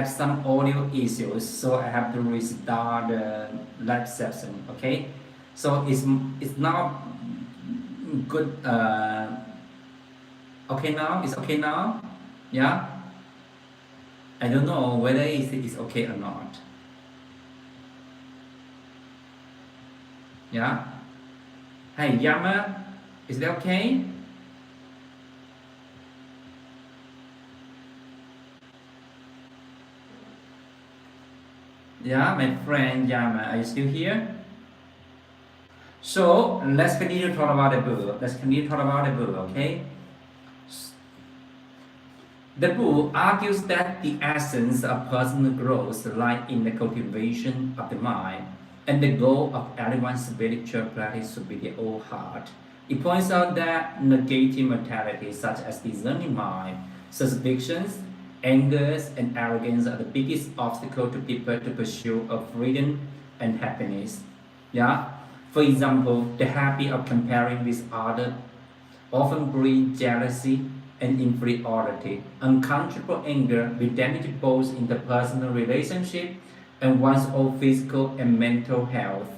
some audio issues, so I have to restart the live session. Okay, so it's now good. Okay now, it's okay now. Yeah, I don't know whether it's okay or not. Yeah. Hey Yama, is that okay? Yeah, my friend Yama, are you still here? So let's continue to talk about the book. Let's continue to talk about the book, okay? The book argues that the essence of personal growth lies in the cultivation of the mind, and the goal of everyone's spiritual practice should be the old heart. It points out that negative mentalities such as discerning mind, suspicions, angers, and arrogance are the biggest obstacle to people to pursue of freedom and happiness. Yeah. For example, the habit of comparing with others often breeds jealousy and inferiority. Unconscionable anger will damage both interpersonal relationship and one's own physical and mental health.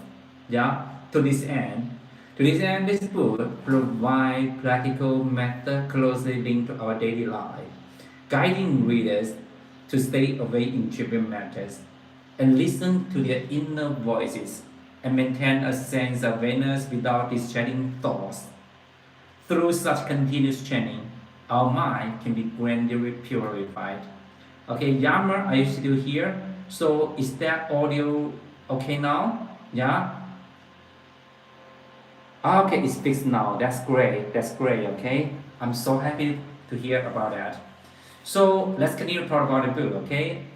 Yeah. To this end, this book provides practical methods closely linked to our daily life, guiding readers to stay away in trivial matters and listen to their inner voices and maintain a sense of awareness without distracting thoughts. Through such continuous training, our mind can be gradually purified. Okay, Yammer, are you still here? So is that audio okay now? Yeah? Okay, it's fixed now. That's great. That's great, okay? I'm so happy to hear about that. So let's continue to talk about the book, okay?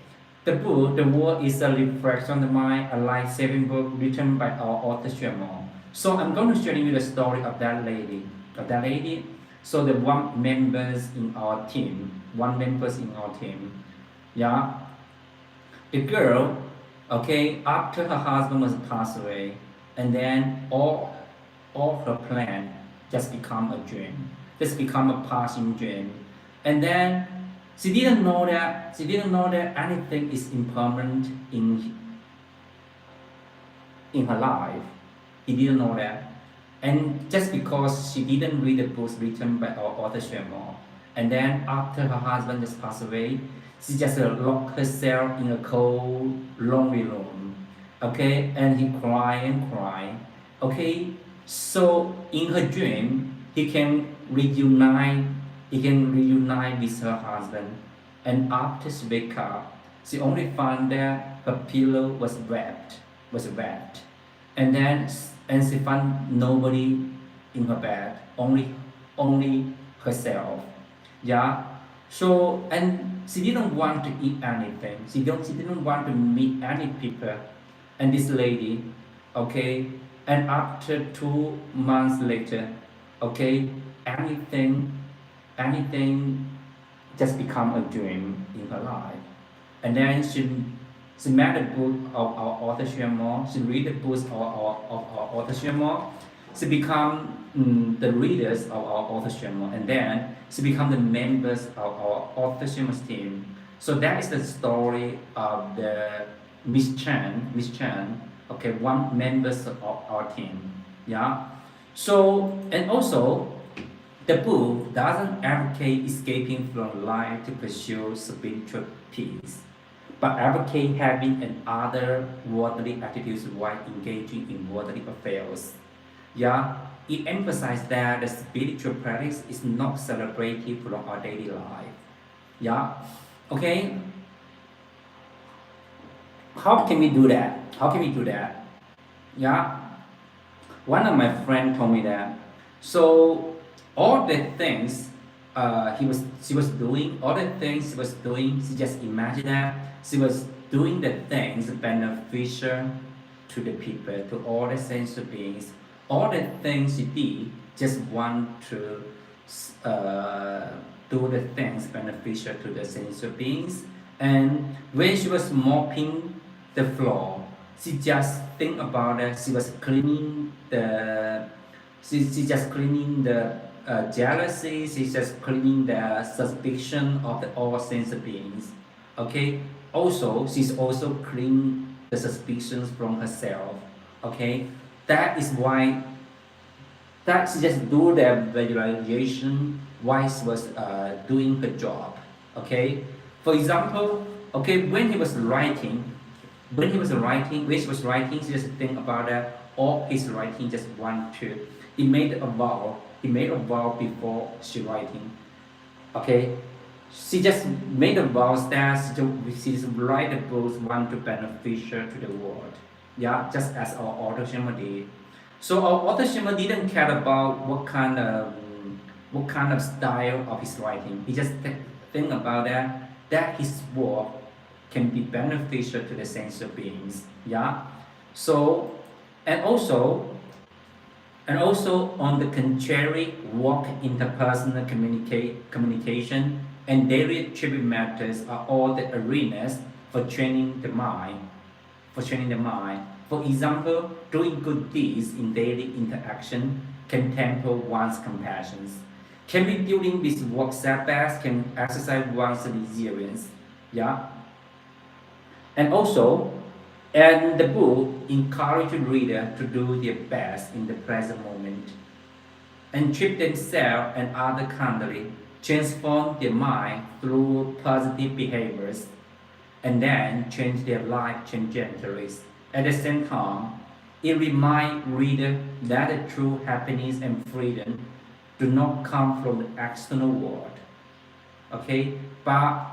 The book, the world is a reflection of the mind, a life-saving book written by our author Xuemo. So I'm going to share you the story of that lady. So the one members in our team. Yeah. The girl, okay, after her husband was passed away, and then all her plan just become a dream, just become a passing dream, and then she didn't know that anything is impermanent in her life. He didn't know that, and just because she didn't read the books written by our author Xuemo, and then after her husband just passed away, she just locked herself in a cold, lonely room. Okay, and he cried and cried. Okay, so in her dream, he can reunite. He can reunite with her husband, and after she wake up, she only found that her pillow was wet, and then she found nobody in her bed, only herself. Yeah. So and she didn't want to eat anything. She didn't want to meet any people. And this lady, okay, and after 2 months later, okay, anything anything just become a dream in her life. And then she met the book of our author Xuemo. She read the books of our author Xuemo. She become the readers of our author Xuemo, and then she become the members of our author Xuemo's team. So that is the story of the Miss Chan, okay, one members of our team. Yeah. So and also the book doesn't advocate escaping from life to pursue spiritual peace, but advocate having an other worldly attitudes while engaging in worldly affairs. Yeah, it emphasizes that the spiritual practice is not celebrated from our daily life. Yeah, okay. How can we do that? How can we do that? Yeah, one of my friends told me that. So all the things she was doing, all the things she was doing, she just imagined that she was doing the things beneficial to the people, to all the sensual beings. All the things she did just want to uh, do the things beneficial to the sensual beings. And when she was mopping the floor, she just think about that. She was cleaning the she just cleaning the jealousy. She's just cleaning the suspicion of the all sense beings. Okay, also she's also clean the suspicions from herself. Okay, that is why that she just do the visualization while she was doing her job. Okay, for example, okay, when she was writing, she just think about that. All his writing just one two. He made a vow before she writing. Okay, she just made a vow that she just write the books want to beneficial to the world. Yeah, just as our author Shema did. So our author Shema didn't care about what kind of style of his writing. He just think about that his work can be beneficial to the sentient beings. Yeah. So and also and also, on the contrary, work, interpersonal communication, and daily attribute matters are all the arenas for training the mind. For training the mind. For example, doing good deeds in daily interaction can temper one's compassions. Can be dealing with work setbacks can exercise one's resilience. Yeah. And also, and the book encourages readers to do their best in the present moment and treat themselves and others kindly, transform their mind through positive behaviors, and then change their life trajectories. At the same time, it reminds readers that the true happiness and freedom do not come from the external world. Okay, but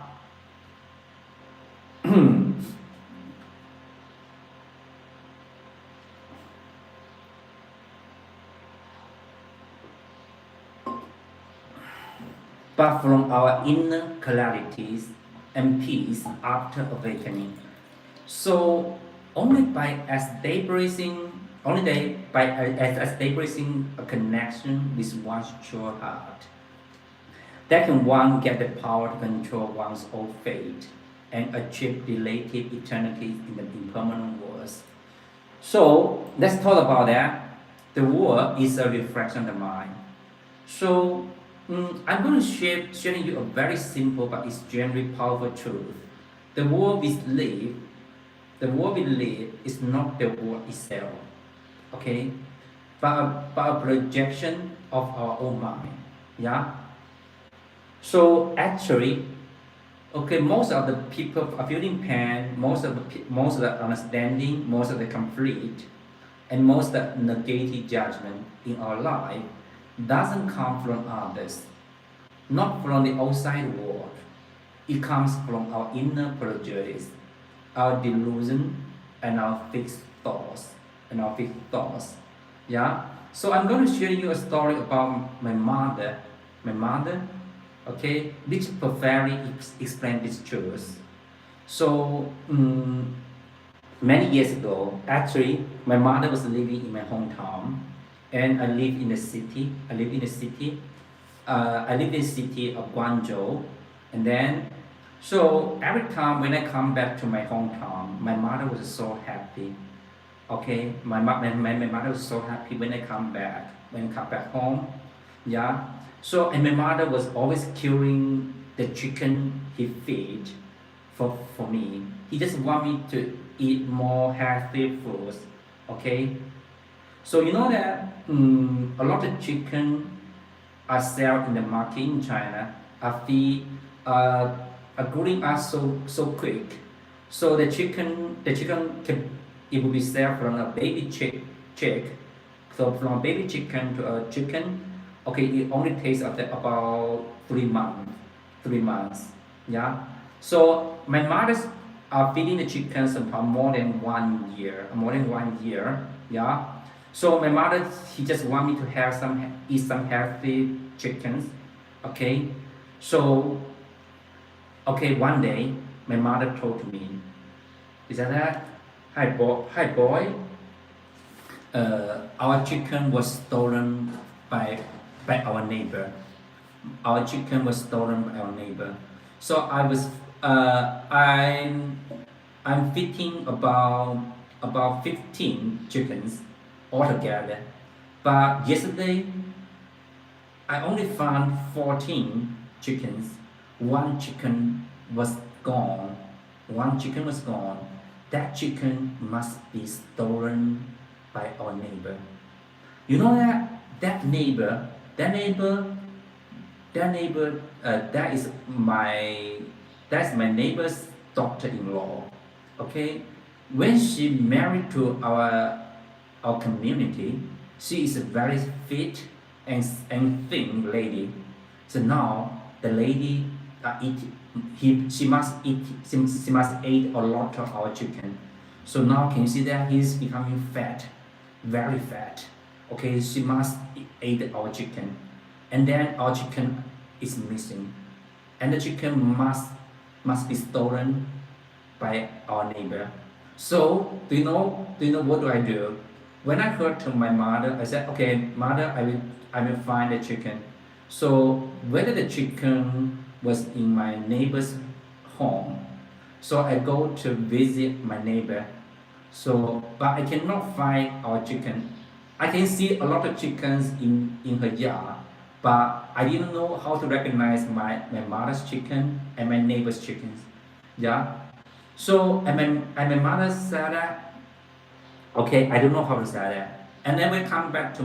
but from our inner clarities and peace after awakening. So only by establishing establishing a connection with one's true heart, that can one get the power to control one's own fate and achieve relative eternity in the impermanent world. So let's talk about that. The world is a reflection of the mind. So I'm going to sharing you a very simple but extremely powerful truth. The world we live, the world we live is not the world itself, okay, but a projection of our own mind. Yeah. So actually, okay, most of the people are feeling pain, most of the understanding, most of the conflict, and most of the negative judgment in our life doesn't come from others, not from the outside world. It comes from our inner prejudice, our delusion, and our fixed thoughts. Yeah. So I'm going to share you a story about my mother. My mother, okay, which perfectly explain this truth. So many years ago, actually, my mother was living in my hometown, and I live in the city. I live in the city. I live in the city of Guangzhou, and then so every time when I come back to my hometown, my mother was so happy. Okay, my mother was so happy when I come back home. Yeah. So and my mother was always killing the chicken he feed for me. He just want me to eat more healthy foods. Okay. So you know that a lot of chicken are sold in the market in China are feed are growing up so quick. So the chicken can it will be sold from a baby chick. So from a baby chicken to a chicken, okay, it only takes about 3 months. 3 months. Yeah. So my mother's are feeding the chickens for more than 1 year. More than 1 year. Yeah. So my mother, he just want me to have eat some healthy chickens, okay. So, okay, one day my mother told me, is that, hi boy, our chicken was stolen by our neighbor. Our chicken was stolen by our neighbor. So I'm feeding about 15 chickens altogether. But yesterday, I only found 14 chickens. One chicken was gone. one chicken was gone, that chicken must be stolen by our neighbor. You know that neighbor, that neighbor, that is my neighbor's daughter-in-law. Okay, when she married to our community, she is a very fit and thin lady. So now the lady she must eat a lot of our chicken. So now can you see that he's becoming fat, very fat. Okay, she must eat our chicken, and then our chicken is missing, and the chicken must be stolen by our neighbor. So do you know what do I do? When I heard to my mother, I said, okay, mother, I will find the chicken. So whether the chicken was in my neighbor's home, so I go to visit my neighbor. So but I cannot find our chicken. I can see a lot of chickens in her yard, but I didn't know how to recognize my mother's chicken and my neighbor's chickens. Yeah. So and my mother said that, okay, I don't know how to say that. And then we come back to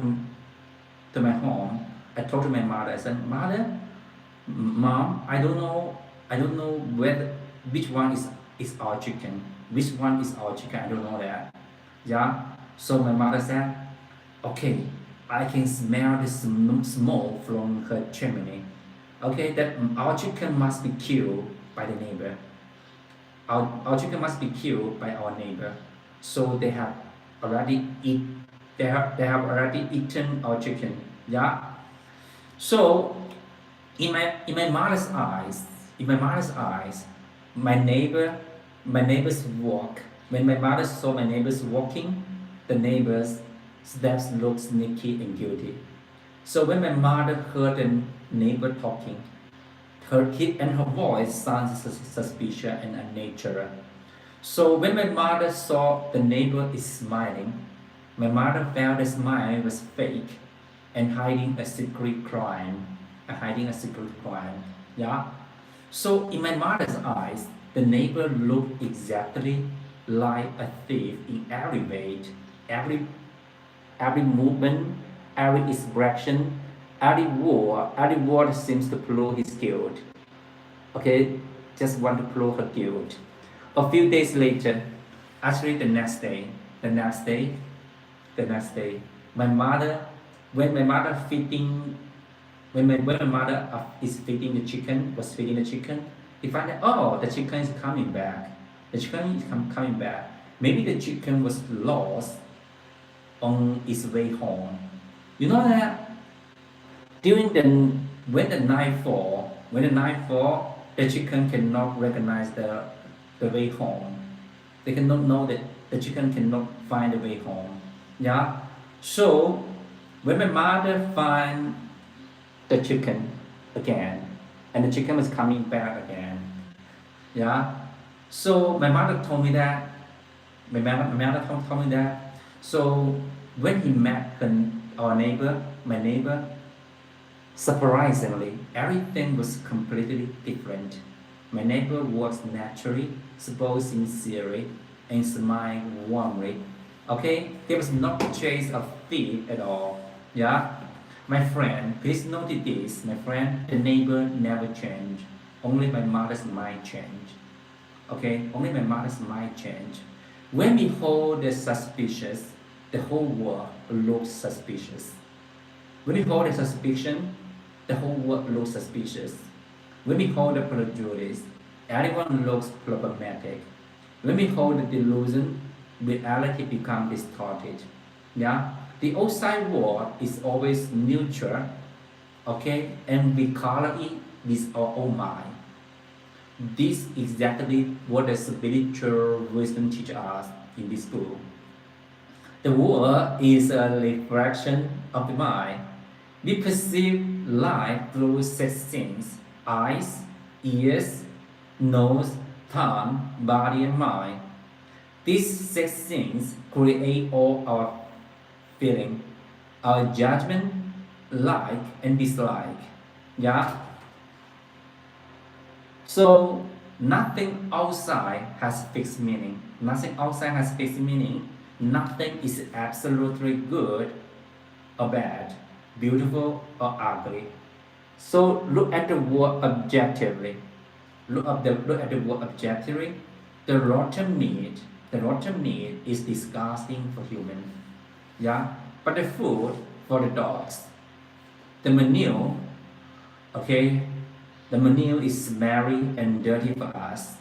my home. I told to my mother, I said, Mother, Mom, I don't know whether which one is our chicken. Which one is our chicken? I don't know that. Yeah. So my mother said, okay, I can smell the smoke from her chimney. Okay, that our chicken must be killed by the neighbor. Our chicken must be killed by our neighbor. So they have already already eaten our chicken. Yeah. So in my mother's eyes, my neighbors walk. When my mother saw my neighbors walking, the neighbors' steps looked sneaky and guilty. So when my mother heard the neighbor talking, her voice sounds suspicious and unnatural. So when my mother saw the neighbor is smiling, my mother felt the smile was fake and hiding a secret crime. Yeah. So in my mother's eyes, the neighbor looked exactly like a thief in every way, every movement, every expression, every word seems to prove his guilt. Okay, just want to prove her guilt. A few days later, actually the next day, my mother, when my mother feeding, when my mother is feeding the chicken, he find that, oh, the chicken is coming back. Coming back. Maybe the chicken was lost on its way home. You know that during when the night fall, the chicken cannot recognize the way home. They cannot know that the chicken cannot find the way home. Yeah. So when my mother find the chicken again, and the chicken was coming back again. Yeah. So my mother told me that. My mother told me that. So when he met my neighbor, surprisingly, everything was completely different. My neighbor walks naturally, spoke sincerely, and smiled warmly. Okay, there was no trace of thief at all. Yeah, my friend, please notice this. My friend, the neighbor never changed. Only my mother's mind changed. Okay, only my mother's mind changed. When we hold the suspicious, the whole world looks suspicious. When we hold the suspicion, the whole world looks suspicious. When we hold the prejudice, everyone looks problematic. When we hold the delusion, reality becomes distorted. Yeah, the outside world is always neutral, okay, and we color it with our own mind. This is exactly what the spiritual wisdom teaches us in this book. The world is a reflection of the mind. We perceive life through six things: eyes, ears, nose, tongue, body, and mind. These six things create all our feeling, our judgment, like and dislike. Yeah. So Nothing outside has fixed meaning. Nothing outside has fixed meaning. Nothing is absolutely good or bad, beautiful or ugly. So look at the world objectively. Look at the world objectively. The rotten meat is disgusting for humans. Yeah, but the food for the dogs. The manure, okay, the manure is smelly and dirty for us.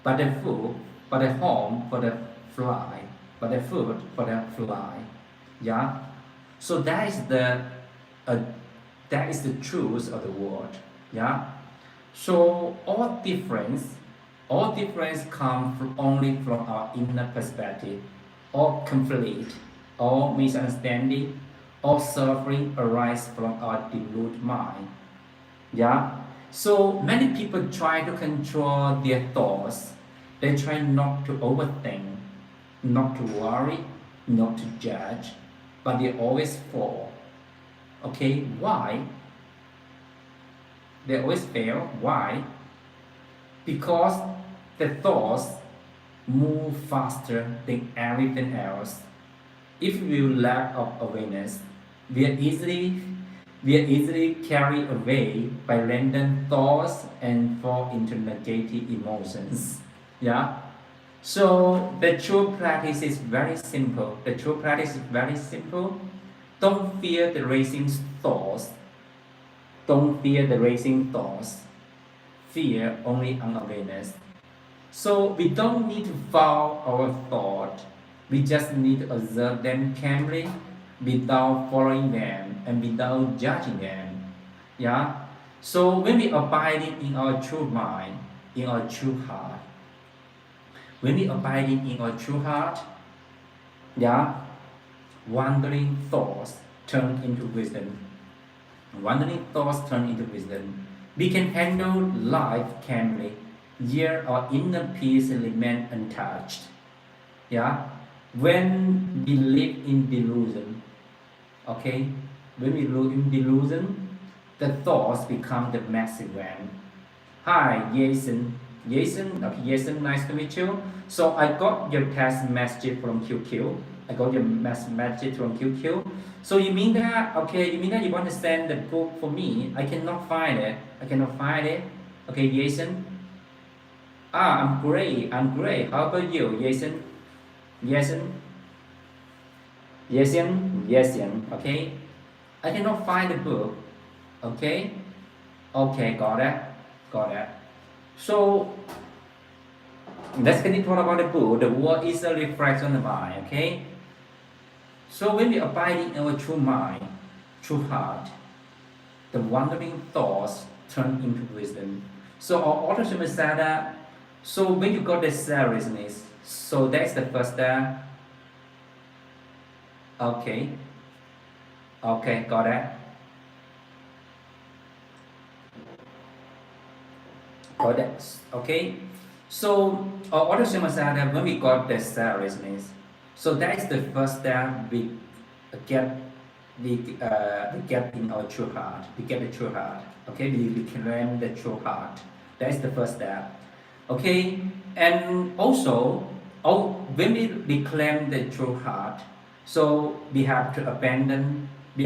But the food, but the home for the fly, but the food for the fly. Yeah. So uh, that is the truth of the world. Yeah. So all difference come from only from our inner perspective. All conflict, all misunderstanding, all suffering arise from our deluded mind. Yeah. So many people try to control their thoughts. They try not to overthink, not to worry, not to judge, but they always fall. Okay, why? They always fail. Why? Because the thoughts move faster than everything else. If we lack of awareness, we are easily carried away by random thoughts and fall into negative emotions. Yeah. So the true practice is very simple. The true practice is very simple. Don't fear the racing thoughts. Don't fear the racing thoughts. Fear only unawareness. So we don't need to follow our thought. We just need to observe them calmly without following them and without judging them. Yeah. So when we abide in our true mind, in our true heart, when we abide in our true heart, yeah, wandering thoughts turn into wisdom. Wandering thoughts turn into wisdom. We can handle life calmly, yet our inner peace remains untouched. Yeah, when we live in delusion, okay, when we live in delusion, the thoughts become the massive one. Hi, Jason. Jason, nice to meet you. So I got your text message from QQ. I got your message from QQ. So you mean that, okay, you mean that you want to send the book for me? I cannot find it. Okay, Jason. I'm great. How about you, Jason? Jason? Jason. Okay. I cannot find the book. Okay. Okay, got it. So let's get into about the book. The world is a reflection of the mind. Okay. So when we abide in our true mind, true heart, the wandering thoughts turn into wisdom. So our author said that. So when you got the seriousness, so that's the first step. Okay. Okay, got it. Got it. Okay. So our author said that when we got the seriousness, so that is the first step get we get in our true heart. We get the true heart. Okay, we claim the true heart. That is the first step. Okay, and also, when we reclaim the true heart, so we have to abandon the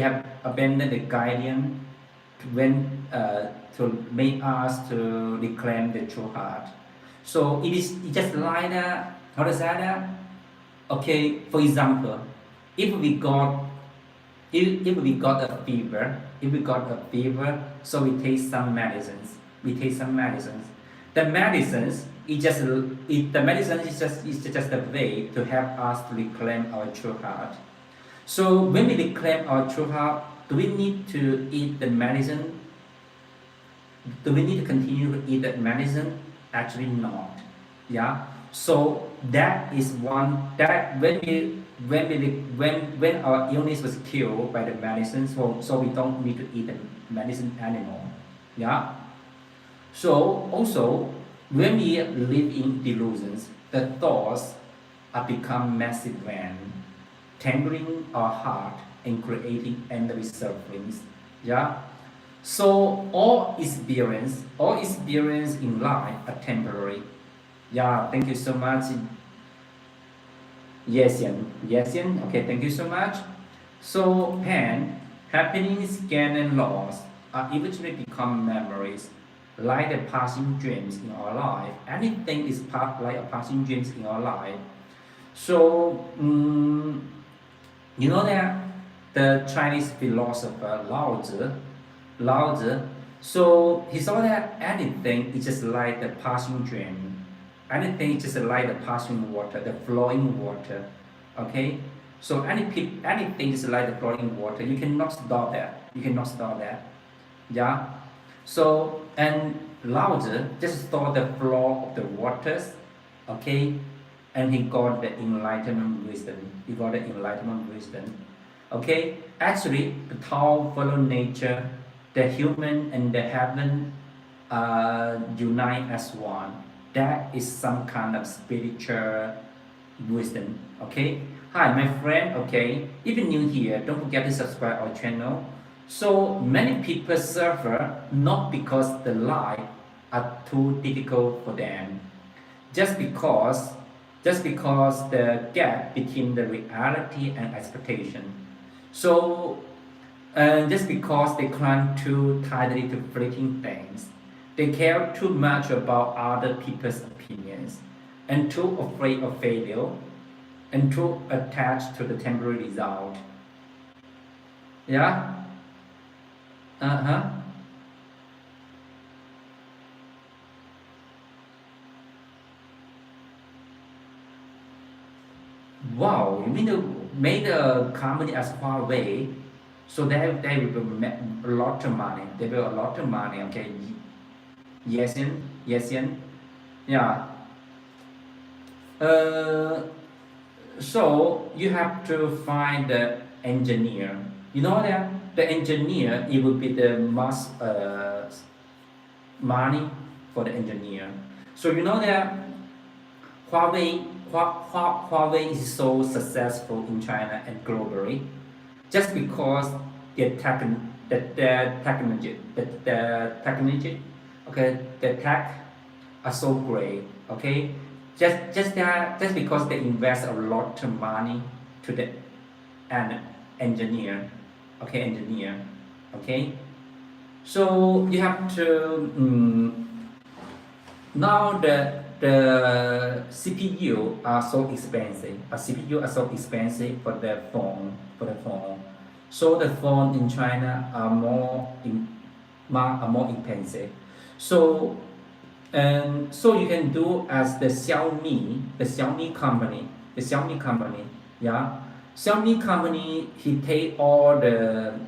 guardian to make us to reclaim the true heart. So it is just like that. How does that? Okay, for example, if we got a fever, so we take some medicines. The medicines is just a way to help us to reclaim our true heart. So when we reclaim our true heart, do we need to eat the medicine? Do we need to continue to eat that medicine? Actually not. Yeah. So that is one that when our illness was cured by the medicine, so we don't need to eat the medicine anymore. Yeah. So also when we live in delusions, the thoughts are become massive van, tangling our heart and creating endless sufferings. Yeah. So all experience in life are temporary. Yeah, thank you so much. Yes, okay, thank you so much. So pain, happiness, gain and loss are eventually become memories, like the passing dreams in our life. Anything is like a passing dreams in our life. So you know that the Chinese philosopher Lao Tzu, so he saw that anything is just like the passing dream. Anything is just like the passing water, the flowing water. Okay? So anything is like the flowing water. You cannot stop that. You cannot stop that. Yeah? So and Lao Tzu just saw the flow of the waters, okay? And he got the enlightenment wisdom. He got the enlightenment wisdom. Okay? Actually, the Tao follow nature, the human and the heaven unite as one. That is some kind of spiritual wisdom. Okay? Hi, my friend. Okay? If you're new here, don't forget to subscribe our channel. So many people suffer not because the life are too difficult for them, just because the gap between the reality and expectation. So just because they cling too tightly to fleeting things, they care too much about other people's opinions, and too afraid of failure, and too attached to the temporary result. Yeah. Uh-huh. Wow, you mean to make the company as far away, so they will make a lot of money. They will a lot of money. Okay. Yes, yeah. Uh, so you have to find the engineer. You know that the engineer, it will be the most money for the engineer. So you know that Huawei is so successful in China and globally, just because the technology, okay, the tech are so great, okay. Just because they invest a lot of money to the an engineer, okay, okay. So you have to now the CPU are so expensive. A CPU are so expensive for the phone. So the phone in China are more expensive. So and so you can do as the Xiaomi company, yeah. Xiaomi company, he take all the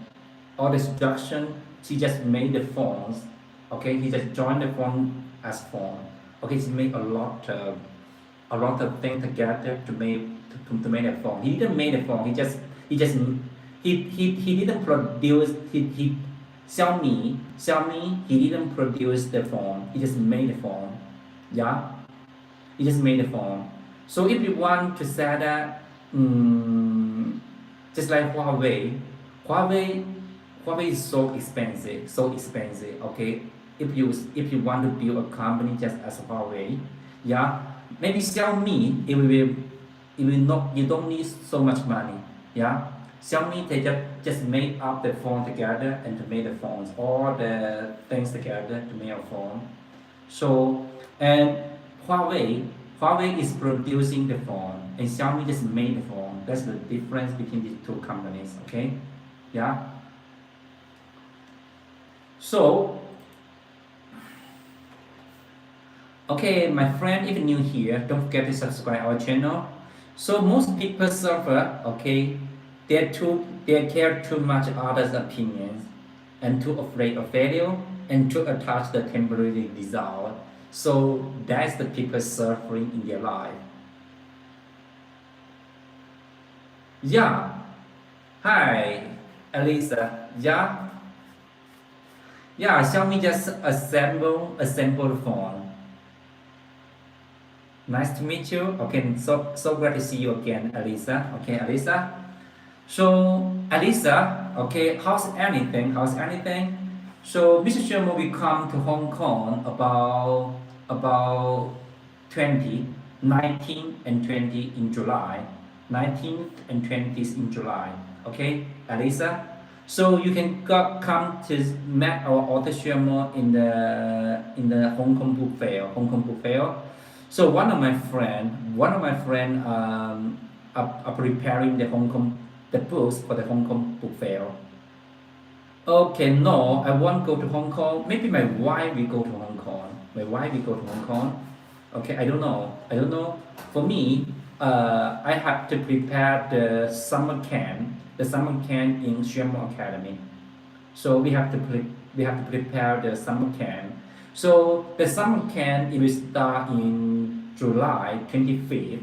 instruction. She just made the phones. Okay, he just joined the phone as phone. Okay, he made a lot of things together to make a phone. He didn't make a phone. He didn't produce he Xiaomi, he didn't produce the phone. He just made the phone. Yeah, he just made the phone. So if you want to say that, just like Huawei Huawei is so expensive. Okay, if you want to build a company just as Huawei, yeah, maybe Xiaomi, it will not, you don't need so much money, yeah. Xiaomi, they just made up the phone together and to make the phones, all the things together to make a phone. So and Huawei is producing the phone and Xiaomi just made the phone. That's the difference between these two companies. Okay, yeah. So okay, my friend, if you're new here, don't forget to subscribe our channel. So most people suffer, okay, they care too much others' opinions and too afraid of failure and too attached to the temporary result. So that's the people suffering in their life. Yeah. Hi, Elisa. Yeah. Yeah, Xiaomi just assemble the phone. Nice to meet you. Okay, so glad to see you again, Elisa. Okay, Elisa. So Elisa, okay, how's anything? How's anything? So Mr. Xuemo will come to Hong Kong about 20, 19 and 20 in July. 19th and 20th in July. Okay, Alisa? So you can come to meet our author Xuemo in the Hong Kong Book Fair. Hong Kong Book Fair. So one of my friend are preparing the books for the Hong Kong Book Fair. Okay, no, I won't go to Hong Kong. Maybe my wife will go to Hong Kong. My wife will go to Hong Kong. Okay, I don't know. I don't know. For me, I have to prepare the summer camp in Xuemo Academy. So we have to prepare the summer camp. So the summer camp it will start in July 25th.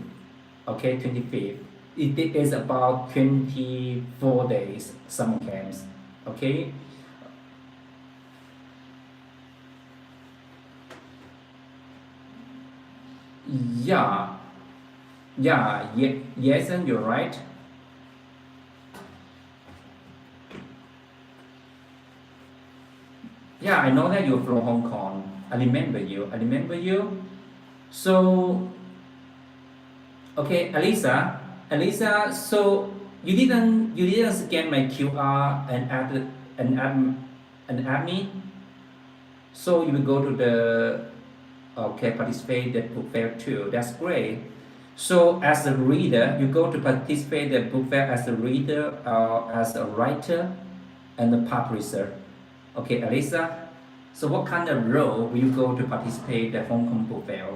Okay, 25th. It is about 24 days summer camps. Okay. Yeah. Yes, and you're right. Yeah, I know that you're from Hong Kong. I remember you. I remember you. So, okay, Alisa. So you didn't scan my QR and add me. So you will go to the okay participate the book fair too. That's great. So as a reader, you go to participate the book fair as a reader, as a writer, and a publisher. Okay, Alisa. So what kind of role will you go to participate the Hong Kong Book Fair?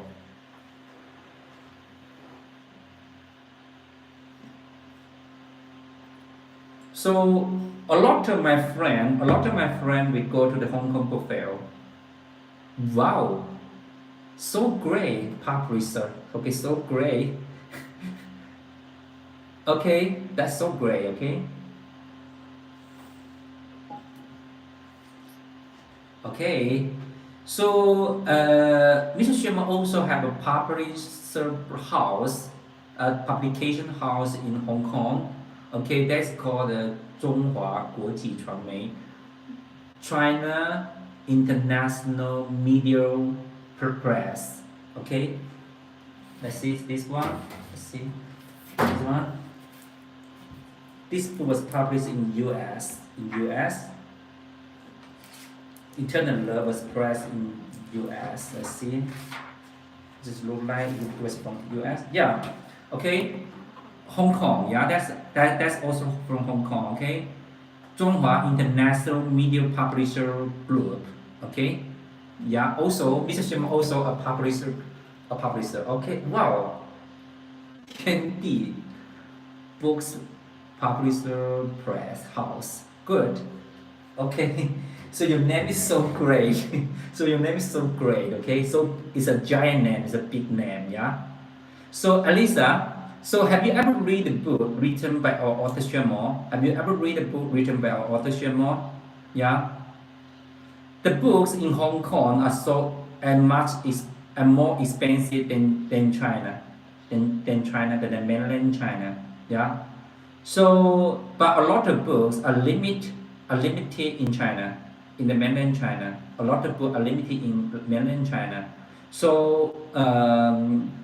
So a lot of my friend will go to the Hong Kong Book Fair. Wow, so great, publisher. Okay, so great. Okay, that's so great. Okay. Okay, so Mr. Xuemo also have a publisher house, a publication house in Hong Kong. Okay, that's called the 中华国际传媒 China International Media Press. Okay, let's see this one. Let's see this one. This book was published in U.S. Eternal Love was pressed in U.S. Let's see. Just look like it was from U.S. Yeah. Okay. Hong Kong. Yeah, that's also from Hong Kong. Okay. 中华 International Media Publisher Group. Okay. Yeah. Also, Mr. Xuemo also a publisher. Okay. Wow. Candy Books Publisher Press House. Good. Okay. So your name is so great. Okay. So it's a giant name. It's a big name. Yeah. So Alisa, so have you ever read a book written by our author Xuemo? Have you ever read a book written by our author Xuemo? Yeah. The books in Hong Kong are so and more expensive than China, than mainland China. Yeah. So, but a lot of books are limited in China, in the mainland China. A lot of books are limited in mainland China. So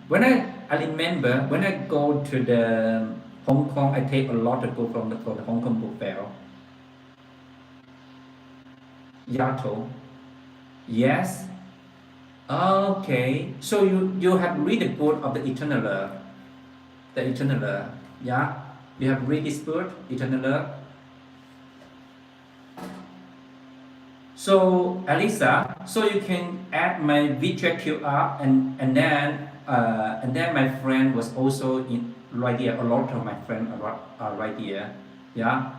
when I remember when I go to the Hong Kong, I take a lot of books from the Hong Kong Book Fair. Yato. Yes. Okay. So you have read the book of the Eternal Love. The Eternal Love. Yeah. You have read this book, Eternal Love. So Alisa, so you can add my WeChat QR and then my friend was also right here. A lot of my friends are right here. Yeah.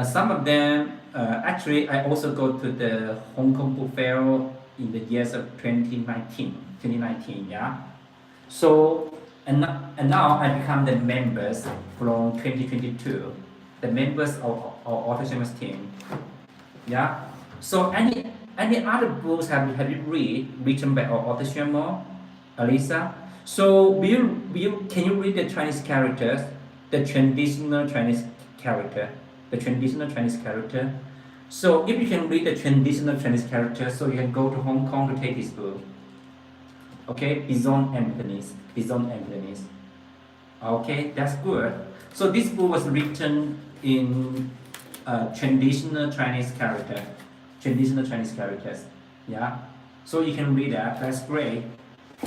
Some of them actually I also go to the Hong Kong Book Fair in the years of 2019. Yeah. So and now I become the members from 2022. The members of our author Xuemo's team. Yeah. So any other books have you read written by our author Xuemo, Alisa? So can you read the Chinese characters, the traditional Chinese character? So if you can read the traditional Chinese characters, so you can go to Hong Kong to take this book. Okay, Beyond Emptiness, Beyond Emptiness. Okay, that's good. So this book was written in traditional Chinese character, traditional Chinese characters. Yeah, so you can read that. That's great.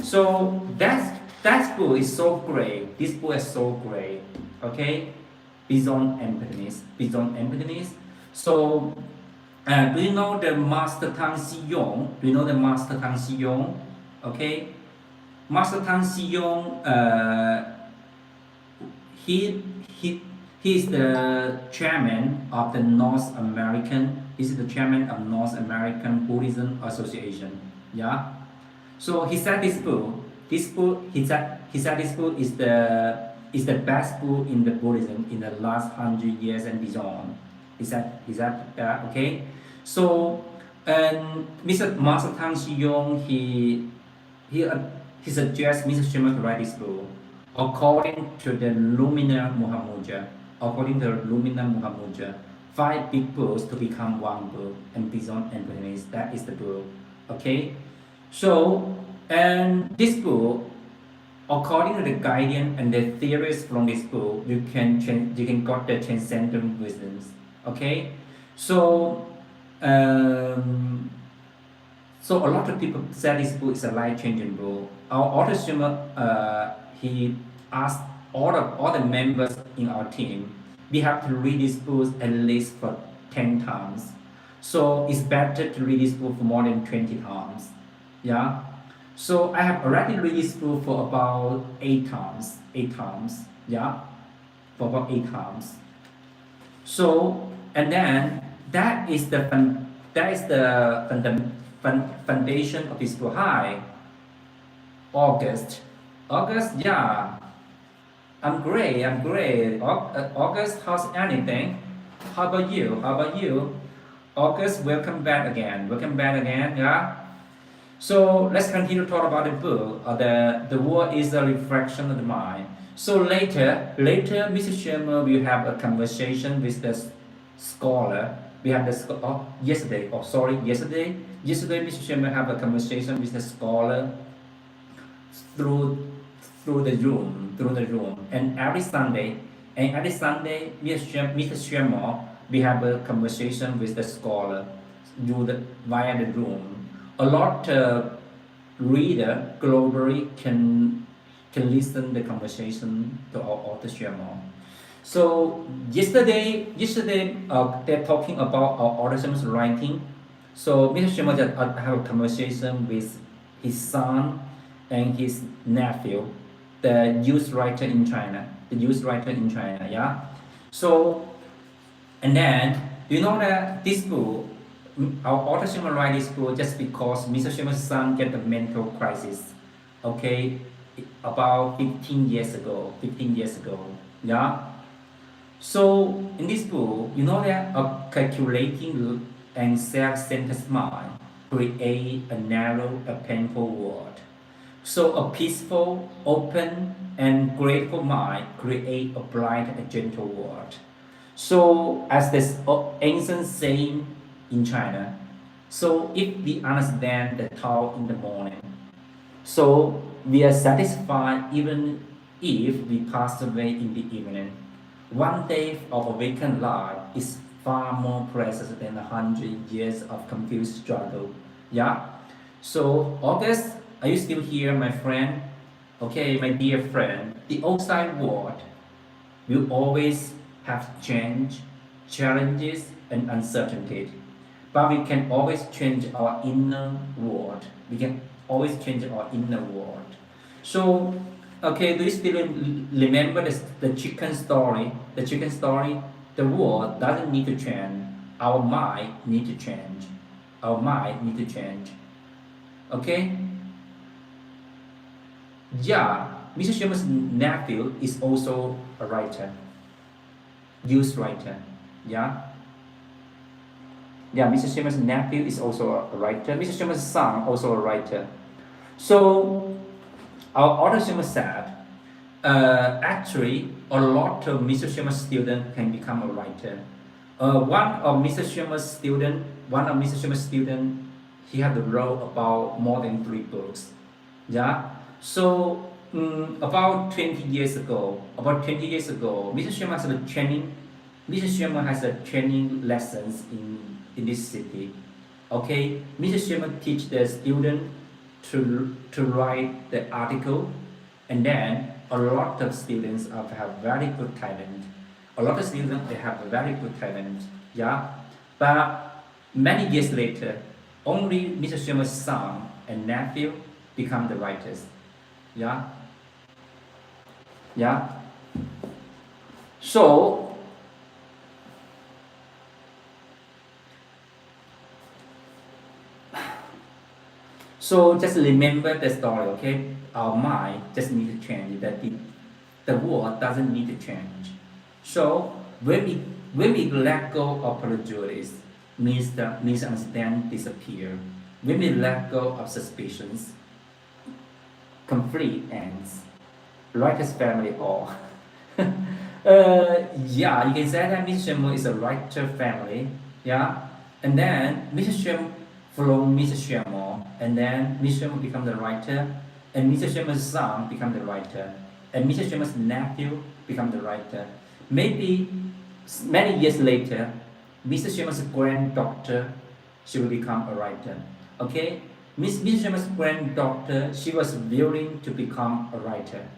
So that book is so great. This book is so great. Okay, Beyond Emptiness, Beyond Emptiness. So, do you know the Master Tang Xiyong? Do you know the Master Tang Xiyong? Okay, Master Tang Xiyong. He he he is the chairman of the North American. He's the chairman of North American Buddhism Association. Yeah. So he said this book. This book he said this book is the best book in the Buddhism in the last 100 years and beyond. Is that okay? So and Mr. Master Tang Xiyong he he suggests Mr. Xuemo to write this book according to the Lumina Muhammadja. According to Lumina Muhammadja, 5 big books to become one book, and Beyond Emptiness. That is the book. Okay. So and this book, according to the guidance and the theories from this book, you can got the transcendent wisdoms. Okay. So so a lot of people said this book is a life-changing book. Our author Xuemo, he asked all the members in our team, we have to read this book at least for 10 times. So it's better to read this book for more than 20 times. Yeah. So I have already read this book for about 8 times. 8 times. Yeah. For about 8 times. So and then that is the foundation of this book. Hi, August. August, yeah. I'm great. I'm great. August, how's anything? How about you? How about you? August, welcome back again. Welcome back again. Yeah. So let's continue to talk about the book. The world is a reflection of the mind. So later, Mr. Xuemo will have a conversation with the scholar. We have the yesterday. Oh, sorry, yesterday. Yesterday, Mr. Xuemo have a conversation with the scholar through the room. And every Sunday, Mr. Xuemo, we have a conversation with the scholar via the room. A lot of reader globally can listen the conversation to our author Xuemo. So yesterday they're talking about our author Xuemo's writing. So Mr. Xuemo just have a conversation with his son and his nephew, the youth writer in China. Yeah. So and then you know that this book, our author Xuemo write this book just because Mr. Xuemo's son get a mental crisis. Okay, about 15 years ago. Yeah. So in this book, you know that a calculating and self-centered mind create a narrow, a painful world. So a peaceful, open, and grateful mind create a bright and gentle world. So as this ancient saying in China, so if we understand the Tao in the morning, so we are satisfied even if we pass away in the evening. One day of awakened life is far more precious than 100 years of confused struggle. Yeah. So August, are you still here, my friend? Okay, my dear friend. The outside world will always have change, challenges, and uncertainty. But we can always change our inner world. So, okay, do you still remember the chicken story? The world doesn't need to change. Our mind need to change. Okay? Yeah, Mr. Xuemo's nephew is also a writer, youth writer. Yeah. Yeah, Mr. Xuemo's nephew is also a writer. Mr. Xuemo's son also a writer. So our author Xuemo said, actually, a lot of Mr. Xuemo's students can become a writer. One of Mr. Xuemo's student, he had wrote about more than 3 books. Yeah. So about 20 years ago, Mr. Xuemo has a training. Mr. Xuemo has a training lessons in this city. Okay, Mr. Xuemo teach the student to write the article, and then a lot of students have very good talent. A lot of students they have a very good talent. Yeah, but many years later, only Mr. Xuemo's son and nephew become the writers. Yeah, yeah. So just remember the story, okay? Our mind just need to change. The world doesn't need to change. So when we let go of prejudice, misunderstanding disappear. When we let go of suspicions, conflict ends. Writer's family all. Yeah, you can say that Mr. Xuemo is a writer family. Yeah, and then Mr. Xuemo from Mr. Xuemo, and then Mr. Xuemo become the writer, and Mr. Xuemo's son become the writer, and Mr. Xuemo's nephew become the writer. Maybe many years later, Mr. Xuemo's granddaughter, she will become a writer. Okay, Mr. Xuemo's granddaughter, she was willing to become a writer.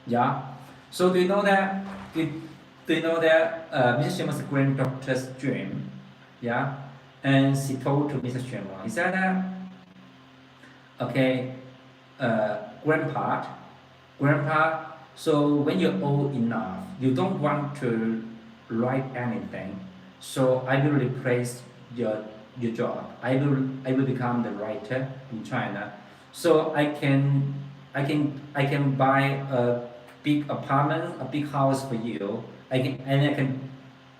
Yeah. So do you know that? Do you know that Mr. Xuemo's granddaughter's dream? Yeah. And she told to Mr. Xuemo, he said that, okay, grandpa, so when you're old enough, you don't want to write anything, so I will replace your job. I will become the writer in China, so I can buy a big apartment, a big house for you. I can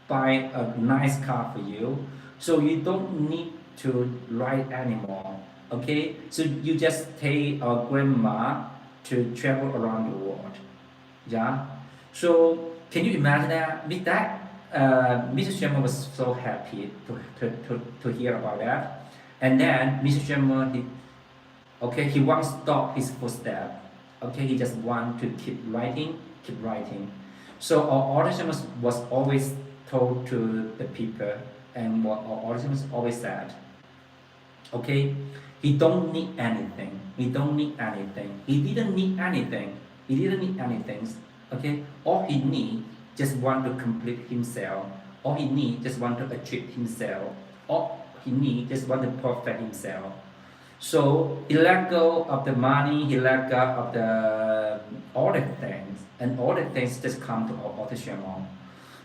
buy a nice car for you. So you don't need to write anymore. Okay, so you just take a grandma to travel around the world. Yeah. So can you imagine that? With that, Mr. Xuemo was so happy to hear about that. And then Mr. Xuemo, he won't stop his footstep. Okay, he just want to keep writing. So our audition was always told to the people, and what our audition always said, okay, he don't need anything. He didn't need anything. Okay, all he need just want to complete himself. All he need just want to achieve himself. All he need just want to perfect himself. So he let go of the money, he let go of all the things, and all the things just come to our author Xuemo.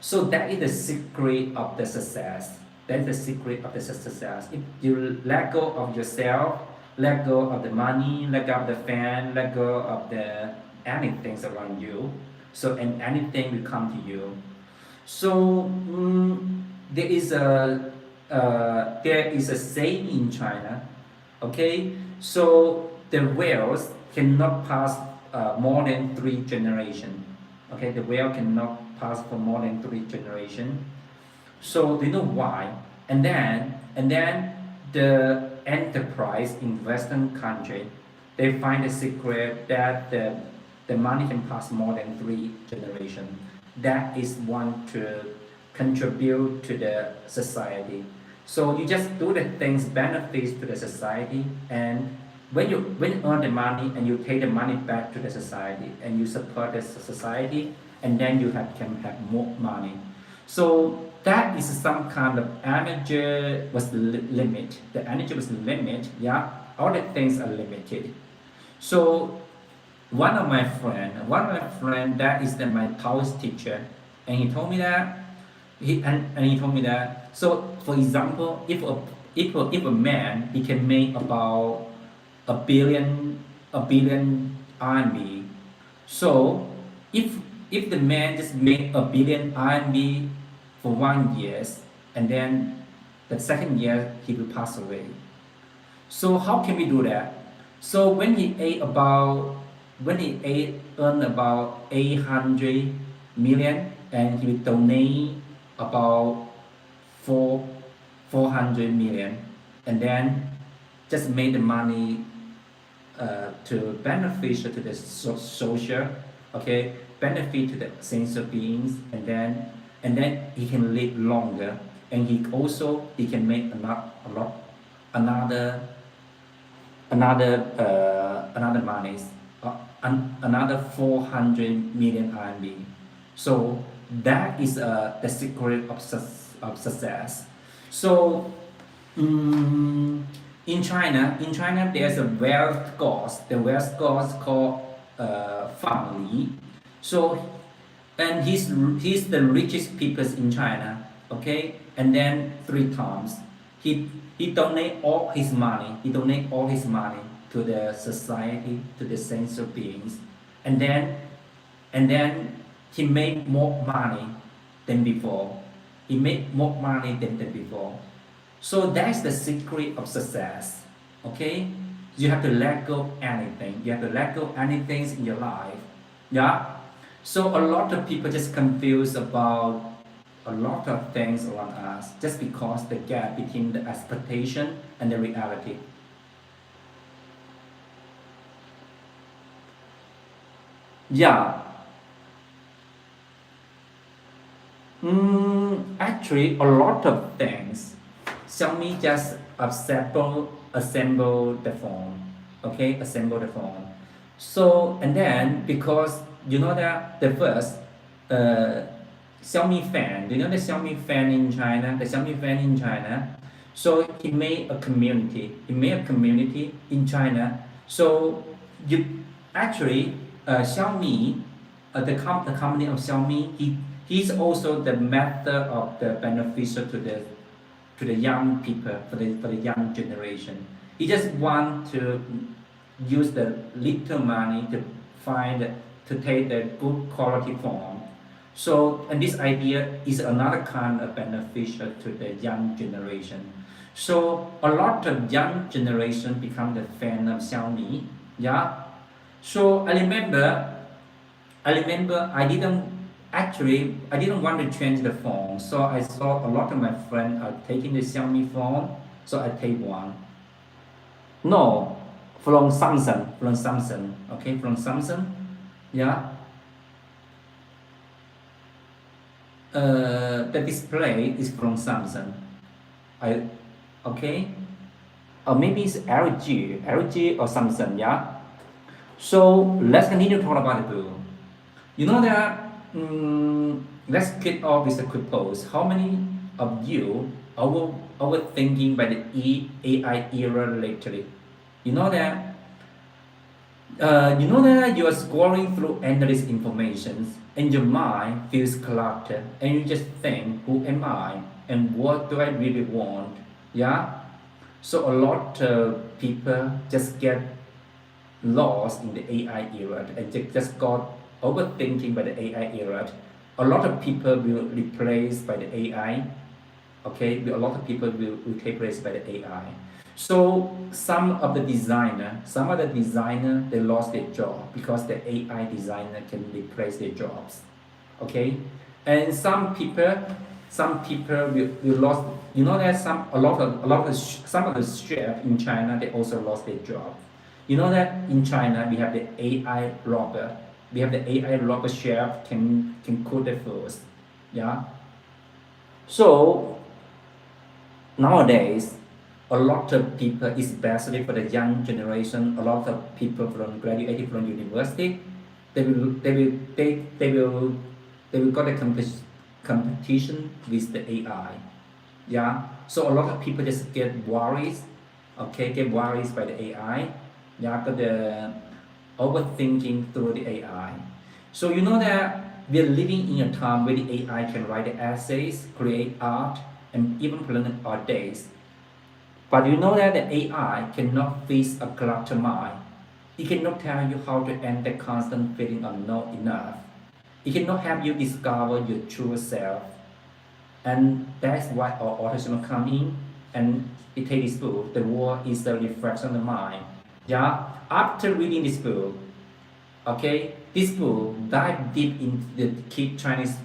So that is the secret of the success. That's the secret of the success. If you let go of yourself, let go of the money, let go of the fan, let go of the anything around you, so and anything will come to you. So there is a saying in China. Okay, so the wealth cannot pass more than 3 generations. Okay, the wealth cannot pass for more than 3 generations. So do you know why? And then the enterprise in Western country, they find a secret that the money can pass more than 3 generations. That is one to contribute to the society. So you just do the things benefits to the society, and when you earn the money and you pay the money back to the society and you support the society, and then you can have more money. So that is some kind of energy was limit. The energy was limit. Yeah, all the things are limited. So one of my friend that is my Taoist teacher, and he told me that he told me that. So for example, if a man he can make about a billion RMB. So if the man just make a billion RMB for 1 year, and then the second year he will pass away. So how can we do that? So when he earn about 800 million, and he will donate about four 400 million, and then just made the money to beneficial to the social, okay, benefit to the sensor beings, and then he can live longer, and he can make another another monies, another 400 million RMB. So that is the secret of success. So in China, there's a wealth gods. The wealth gods called family. So, and he's the richest people in China. Okay, and then 3 times he donate all his money. He donate all his money to the society, to the sensual beings, and then he made more money than before. He made more money than before. So that's the secret of success. Okay? You have to let go anything. You have to let go anything in your life. Yeah? So a lot of people just confused about a lot of things around us just because the gap between the expectation and the reality. Yeah. Actually, a lot of things. Xiaomi just assemble the phone. Okay, assemble the phone. So, and then because you know that the first uh, Xiaomi fan, do you know the Xiaomi fan in China? The Xiaomi fan in China. So he made a community. He made a community in China. So you actually Xiaomi, the company of Xiaomi, he's also the method of the beneficial to the young people, for the young generation. He just want to use the little money to to take the good quality form. So, and this idea is another kind of beneficial to the young generation. So a lot of young generation become the fan of Xiaomi. Yeah. So I remember I didn't want to change the phone. So I saw a lot of my friends are taking the Xiaomi phone. So I take one. No, from Samsung. From Samsung. Okay, from Samsung. Yeah. The display is from Samsung. I okay. Or maybe it's LG or Samsung. Yeah. So let's continue to talk about the book. You know that. Let's kick off with a quick pose. How many of you are overthinking by the AI era lately? You know that. You are scrolling through endless information, and your mind feels cluttered, and you just think, "Who am I? And what do I really want?" Yeah. So a lot of people just get lost in the AI era and just got overthinking by the AI era. A lot of people will replaced by the AI. Okay, a lot of people will replaced by the AI. So some of the designer, they lost their job because the AI designer can replace their jobs. Okay, and some people will lost. You know that some of the chefs in China, they also lost their job. You know that in China we have the AI robot. We have the AI robot chef can cook the food. Yeah. So nowadays, a lot of people, especially for the young generation, a lot of people from graduating from university, they will got a competition with the AI. Yeah. So a lot of people just get worried. Okay, get worried by the AI. Yeah, got the overthinking through the AI. So you know that we are living in a time where the AI can write the essays, create art, and even plan our days. But you know that the AI cannot fix a cluttered mind. It cannot tell you how to end the constant feeling of not enough. It cannot help you discover your true self. And that's why our autism come in and it takes this book. The world is a reflection of the mind. Yeah. After reading this book, okay, this book dive deep into the key Chinese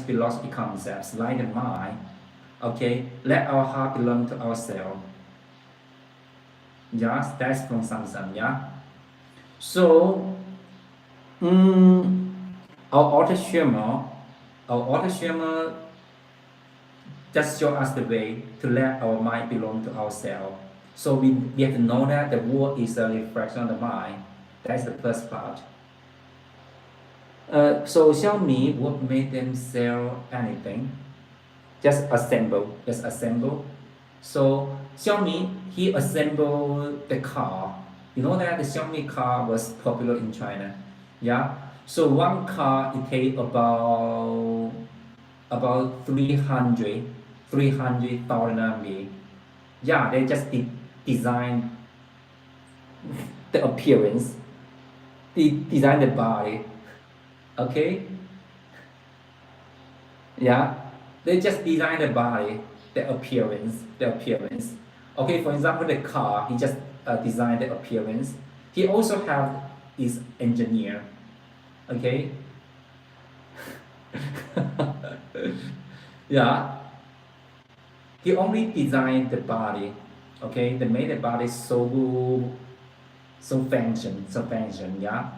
philosophy concepts like the mind. Okay, let our heart belong to ourselves. Yes, that's from Samsung. Yeah. So, our author Xuemo, just show us the way to let our mind belong to ourselves. So we have to know that the world is a reflection of the mind. That's the first part. So Xiaomi, what made them sell anything? Just assemble. So Xiaomi, he assembled the car. You know that the Xiaomi car was popular in China. Yeah. So one car it take about 300,000 RMB. Yeah, they just design the appearance, design the body. Okay. Yeah, they just design the body, the appearance. Okay, for example, the car, he just designed the appearance. He also have his engineer. Okay. Yeah, he only designed the body. Okay, they made the body so function. Yeah,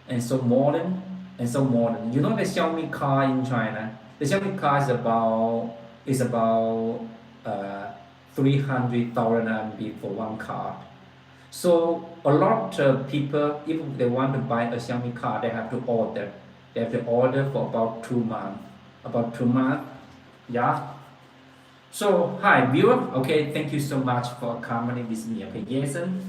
and so modern You know the Xiaomi car in China. The Xiaomi car is about 300,000 RMB for one car. So a lot of people, if they want to buy a Xiaomi car, they have to order. They have to order for about 2 months. About 2 months. Yeah. So hi viewer. Okay, thank you so much for commenting with me. Okay, Jason.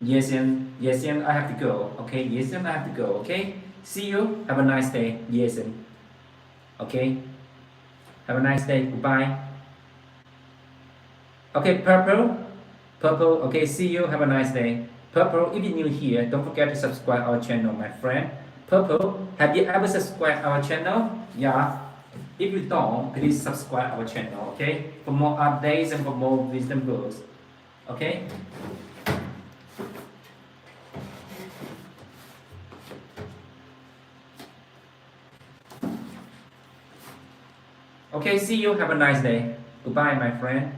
Yes, I have to go. Okay, yes, I have to go. Okay, see you. Have a nice day. Yes, okay. Have a nice day. Goodbye. Okay, purple. Okay, see you. Have a nice day. Purple. If you're new here, don't forget to subscribe our channel, my friend. Purple. Have you ever subscribed our channel? Yeah. If you don't, please subscribe our channel. Okay, for more updates and for more wisdom books. Okay. Okay, see you. Have a nice day. Goodbye, my friend.